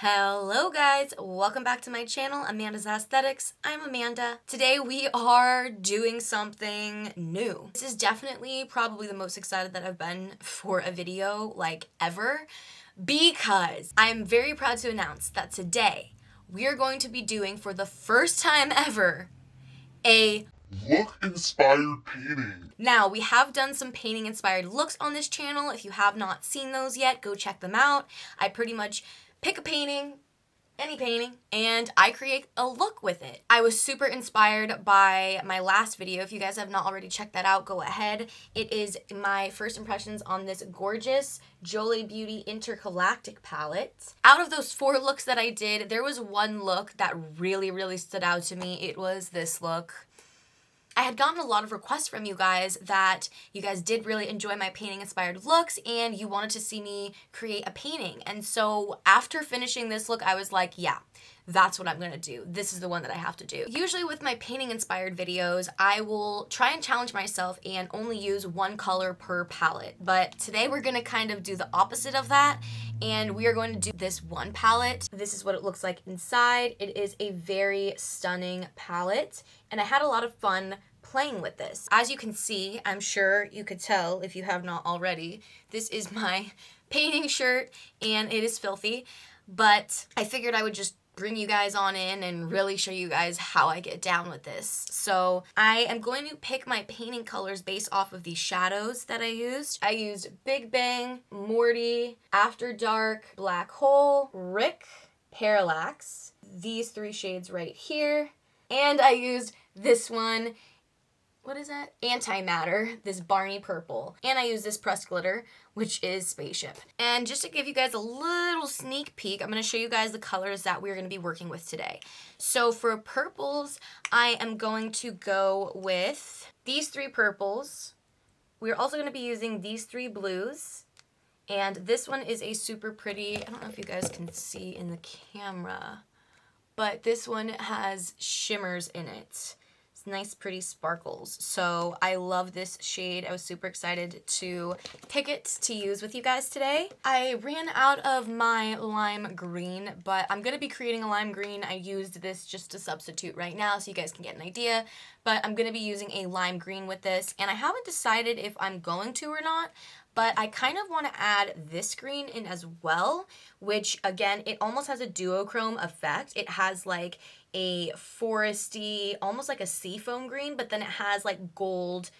Hello guys, welcome back to my channel, Amanda's Aesthetics. I'm Amanda. Today we are doing something new. This is definitely probably the most excited that I've been for a video like ever because I'm very proud to announce that today we are going to be doing for the first time ever a look-inspired painting. Now, we have done some painting-inspired looks on this channel. If you have not seen those yet, go check them out. I pretty much pick a painting, any painting, and I create a look with it. I was super inspired by my last video. If you guys have not already checked that out, go ahead. It is my first impressions on this gorgeous Jolie Beauty Galactic palette. Out of those 4 looks that I did, there was one look that really stood out to me. It was this look. I had gotten a lot of requests from you guys that you guys did really enjoy my painting inspired looks and you wanted to see me create a painting. And so after finishing this look, I was like, yeah, that's what I'm gonna do. This is the one that I have to do. Usually with my painting inspired videos, I will try and challenge myself and only use one color per palette. But today we're gonna kind of do the opposite of that, and we are going to do this one palette. This is what it looks like inside. It is a very stunning palette, and I had a lot of fun playing with this. As you can see, I'm sure you could tell if you have not already, this is my painting shirt and it is filthy, but I figured I would just bring you guys on in and really show you guys how I get down with this. So I am going to pick my painting colors based off of these shadows that I used. I used Big Bang, Morty, After Dark, Black Hole, Rick, Parallax, these 3 shades right here, and I used this one, what is that? Antimatter, this Barney purple. And I use this pressed glitter, which is Spaceship. And just to give you guys a little sneak peek, I'm gonna show you guys the colors that we're gonna be working with today. So for purples, I am going to go with these 3 purples. We're also gonna be using these 3 blues. And this one is a super pretty, I don't know if you guys can see in the camera, but this one has shimmers in it. Nice pretty sparkles. So I love this shade. I was super excited to pick it to use with you guys today. I ran out of my lime green, but I'm gonna be creating a lime green. I used this just to substitute right now so you guys can get an idea, but I'm gonna be using a lime green with this, and I haven't decided if I'm going to or not, but I kind of want to add this green in as well, which again, it almost has a duochrome effect. It has like a foresty, almost like a seafoam green, but then it has like gold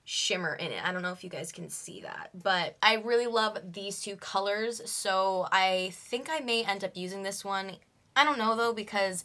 shimmer in it. I don't know if you guys can see that, but I really love these 2 colors, so I think I may end up using this one. I don't know though, because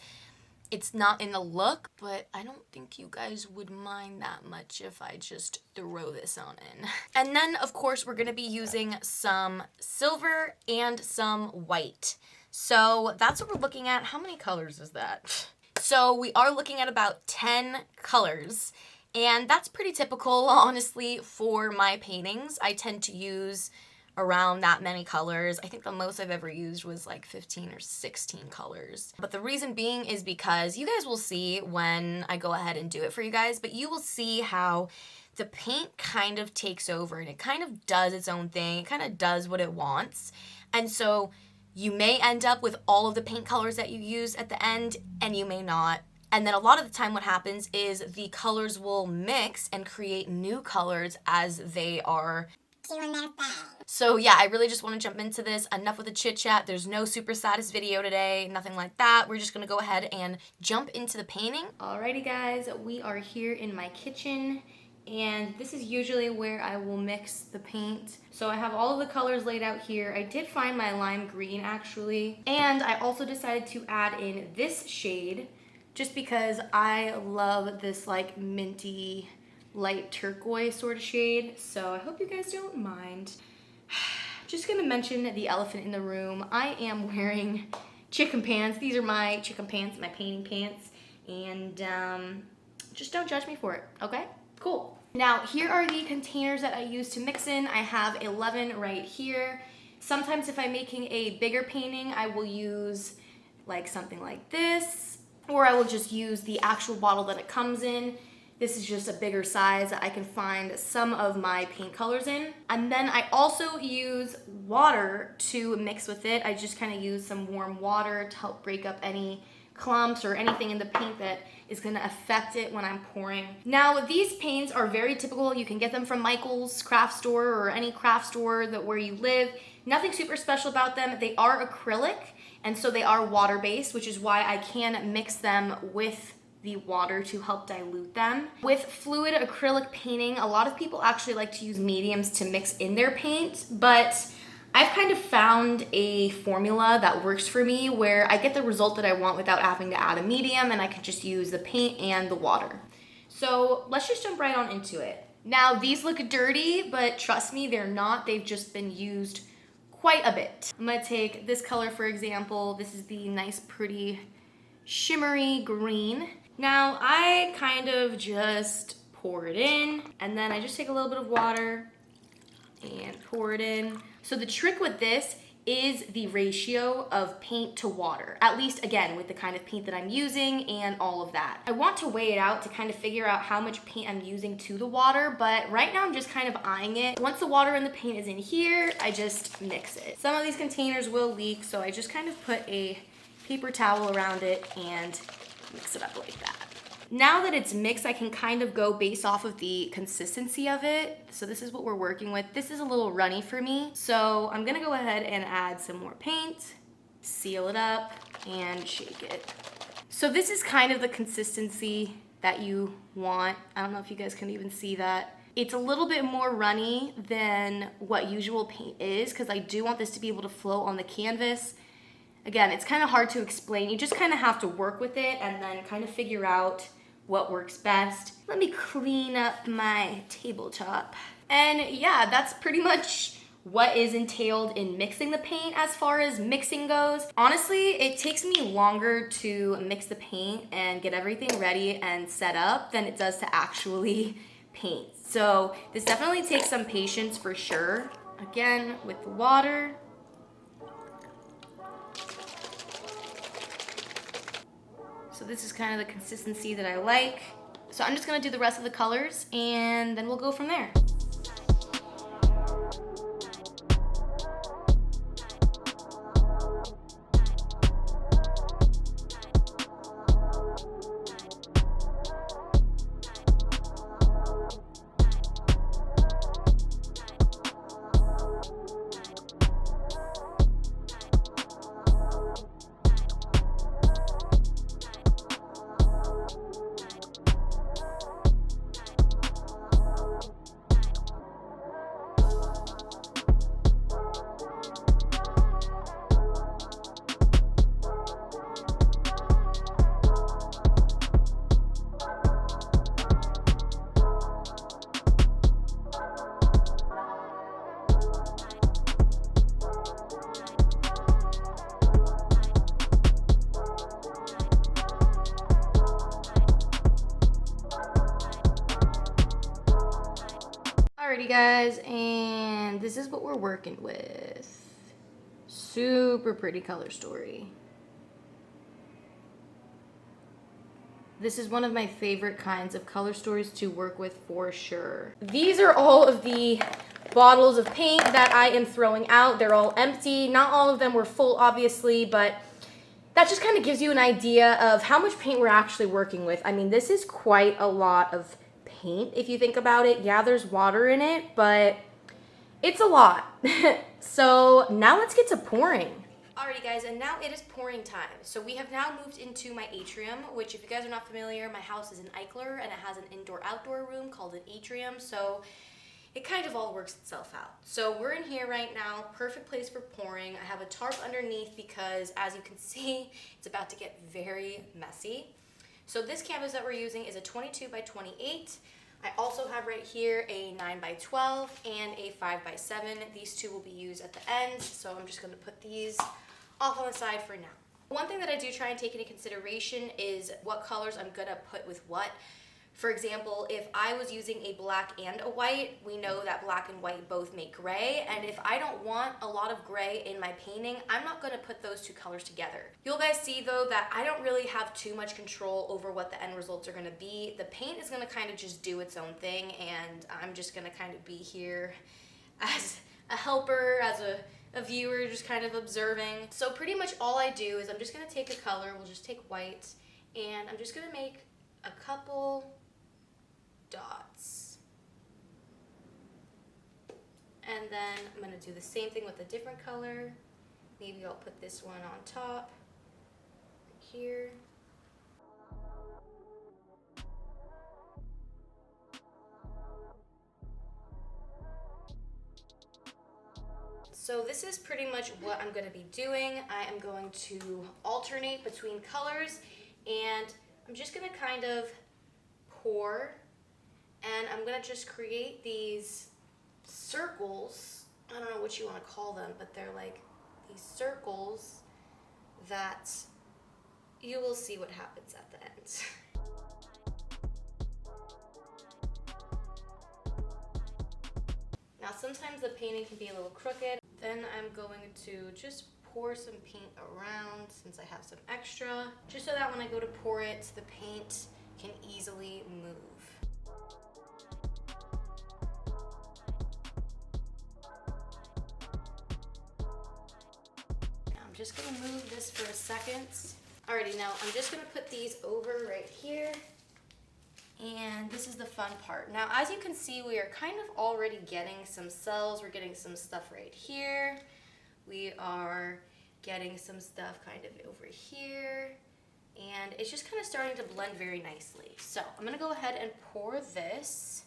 it's not in the look, but I don't think you guys would mind that much if I just throw this on in. And then, of course, we're gonna be using some silver and some white. So that's what we're looking at. How many colors is that? So we are looking at about 10 colors, and that's pretty typical, honestly, for my paintings. I tend to use around that many colors. I think the most I've ever used was like 15 or 16 colors. But the reason being is because you guys will see when I go ahead and do it for you guys, but you will see how the paint kind of takes over and it kind of does its own thing. It kind of does what it wants. And so you may end up with all of the paint colors that you use at the end, and you may not. And then a lot of the time what happens is the colors will mix and create new colors as they are doing their thing. So yeah, I really just want to jump into this. Enough with the chit chat. There's no super satis video today, nothing like that. We're just gonna go ahead and jump into the painting. Alrighty guys, we are here in my kitchen, and this is usually where I will mix the paint. So I have all of the colors laid out here. I did find my lime green actually, and I also decided to add in this shade just because I love this like minty light turquoise sort of shade, so I hope you guys don't mind. Just gonna mention the elephant in the room. I am wearing chicken pants. These are my chicken pants, my painting pants, and just don't judge me for it, okay? Cool. Now, here are the containers that I use to mix in. I have 11 right here. Sometimes if I'm making a bigger painting, I will use like something like this, or I will just use the actual bottle that it comes in. This is just a bigger size that I can find some of my paint colors in. And then I also use water to mix with it. I just kind of use some warm water to help break up any clumps or anything in the paint that is gonna affect it when I'm pouring. Now, these paints are very typical. You can get them from Michael's craft store or any craft store that where you live. Nothing super special about them. They are acrylic, and so they are water-based, which is why I can mix them with the water to help dilute them. With fluid acrylic painting, a lot of people actually like to use mediums to mix in their paint, but I've kind of found a formula that works for me where I get the result that I want without having to add a medium, and I can just use the paint and the water. So let's just jump right on into it. Now, these look dirty, but trust me, they're not. They've just been used quite a bit. I'm gonna take this color, for example. This is the nice, pretty, shimmery green. Now, I kind of just pour it in, and then I just take a little bit of water and pour it in. So the trick with this is the ratio of paint to water, at least again with the kind of paint that I'm using and all of that. I want to weigh it out to kind of figure out how much paint I'm using to the water, but right now I'm just kind of eyeing it. Once the water and the paint is in here, I just mix it. Some of these containers will leak, so I just kind of put a paper towel around it and mix it up like that. Now that it's mixed, I can kind of go based off of the consistency of it. So this is what we're working with. This is a little runny for me. So I'm gonna go ahead and add some more paint, seal it up, and shake it. So this is kind of the consistency that you want. I don't know if you guys can even see that. It's a little bit more runny than what usual paint is because I do want this to be able to flow on the canvas. Again, it's kind of hard to explain. You just kind of have to work with it and then kind of figure out what works best. Let me clean up my tabletop. And yeah, that's pretty much what is entailed in mixing the paint as far as mixing goes. Honestly, it takes me longer to mix the paint and get everything ready and set up than it does to actually paint. So this definitely takes some patience for sure. Again, with the water. So this is kind of the consistency that I like. So I'm just gonna do the rest of the colors and then we'll go from there. Alrighty guys, and this is what we're working with. Super pretty color story. This is one of my favorite kinds of color stories to work with for sure. These are all of the bottles of paint that I am throwing out. They're all empty. Not all of them were full, obviously, but that just kind of gives you an idea of how much paint we're actually working with. I mean, this is quite a lot of paint if you think about it. Yeah, there's water in it, but it's a lot. So now let's get to pouring. Alrighty guys, and now it is pouring time. So we have now moved into my atrium, which if you guys are not familiar, my house is in Eichler and it has an indoor-outdoor room called an atrium, so it kind of all works itself out. So we're in here right now, perfect place for pouring. I have a tarp underneath because as you can see, it's about to get very messy. So this canvas that we're using is a 22 by 28. I also have right here a 9 by 12 and a 5 by 7. These two will be used at the end, so I'm just going to put these off on the side for now. One thing that I do try and take into consideration is what colors I'm going to put with what. For example, if I was using a black and a white, we know that black and white both make gray, and if I don't want a lot of gray in my painting, I'm not gonna put those two colors together. You'll guys see though that I don't really have too much control over what the end results are gonna be. The paint is gonna kind of just do its own thing, and I'm just gonna kind of be here as a helper, as a viewer, just kind of observing. So pretty much all I do is I'm just gonna take a color, we'll just take white, and I'm just gonna make a couple dots. And then I'm gonna do the same thing with a different color. Maybe I'll put this one on top, here. So this is pretty much what I'm gonna be doing. I am going to alternate between colors, and I'm just gonna kind of pour, and I'm gonna just create these circles. I don't know what you wanna call them, but they're like these circles that you will see what happens at the end. Now sometimes the painting can be a little crooked. Then I'm going to just pour some paint around since I have some extra, just so that when I go to pour it, the paint can easily move. Now I'm just gonna move this for a second. Alrighty, now I'm just gonna put these over right here. And this is the fun part. Now, as you can see, we are kind of already getting some cells. We're getting some stuff right here. We are getting some stuff kind of over here. And it's just kind of starting to blend very nicely. So I'm gonna go ahead and pour this.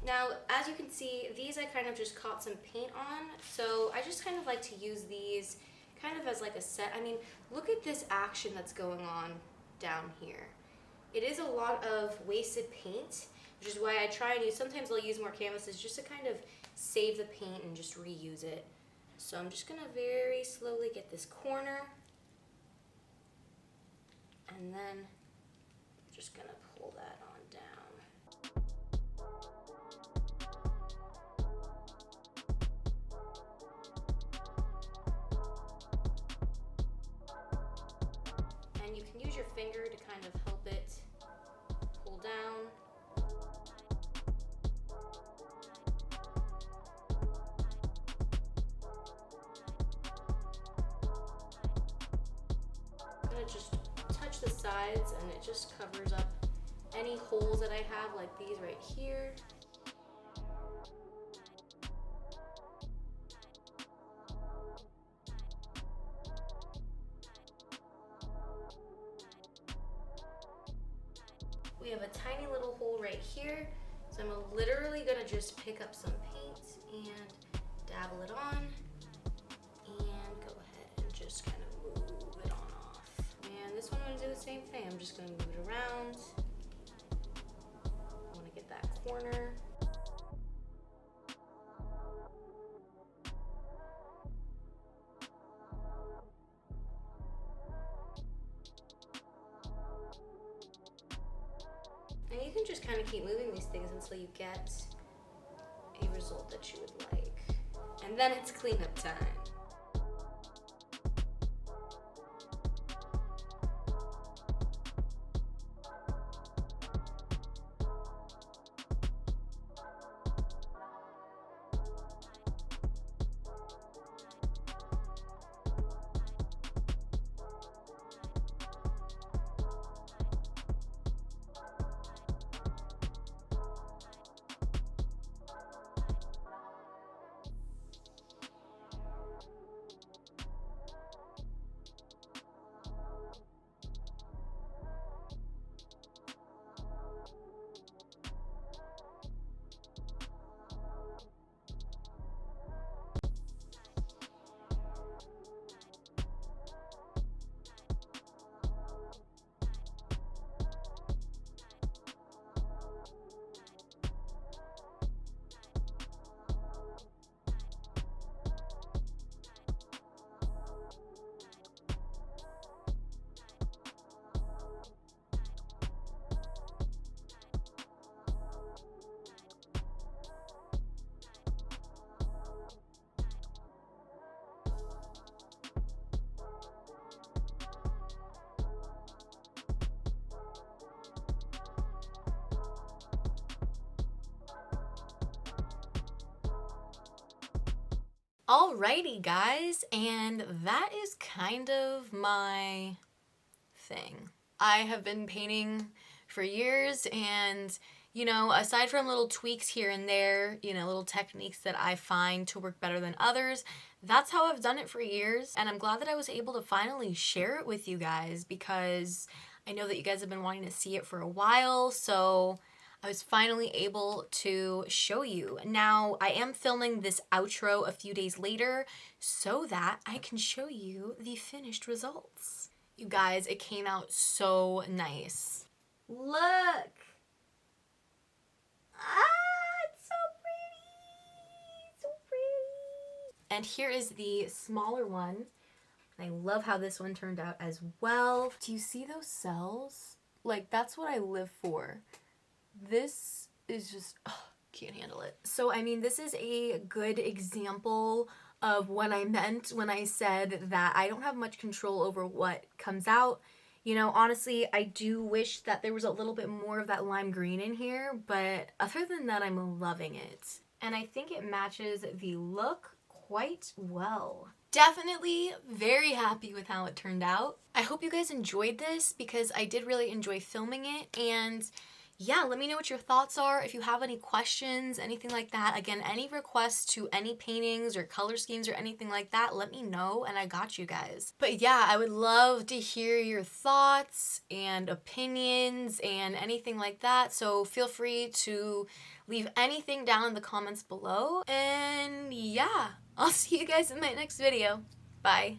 Now, as you can see, these I kind of just caught some paint on, so I just kind of like to use these kind of as like a set. I mean, look at this action that's going on down here. It is a lot of wasted paint, which is why I try and use, sometimes I'll use more canvases just to kind of save the paint and just reuse it. So I'm just gonna very slowly get this corner, and then I'm just gonna pull that on down. And you can use your finger to kind of help it pull down. I'm gonna just touch the sides, and it just covers up any holes that I have, like these right here. We have a tiny little hole right here, so I'm literally gonna just pick up some paint and dabble it on, and go ahead and just kind of move it on off. And this one I'm gonna do the same thing. I'm just gonna move it around. I wanna get that corner. And you can just kind of keep moving these things until you get a result that you would like. And then it's cleanup time. Alrighty guys, and that is kind of my thing. I have been painting for years, and you know, aside from little tweaks here and there, you know, little techniques that I find to work better than others, that's how I've done it for years. And I'm glad that I was able to finally share it with you guys, because I know that you guys have been wanting to see it for a while, so I was finally able to show you. Now, I am filming this outro a few days later so that I can show you the finished results. You guys, it came out so nice. Look! Ah, it's so pretty! So pretty! And here is the smaller one. I love how this one turned out as well. Do you see those cells? Like, that's what I live for. This is just, can't handle it. So, I mean, this is a good example of what I meant when I said that I don't have much control over what comes out. You know, honestly, I do wish that there was a little bit more of that lime green in here, but other than that, I'm loving it. And I think it matches the look quite well. Definitely very happy with how it turned out. I hope you guys enjoyed this, because I did really enjoy filming it, and yeah, let me know what your thoughts are. If you have any questions, anything like that. Again, any requests to any paintings or color schemes or anything like that, let me know and I got you guys. But yeah, I would love to hear your thoughts and opinions and anything like that. So feel free to leave anything down in the comments below. And yeah, I'll see you guys in my next video. Bye.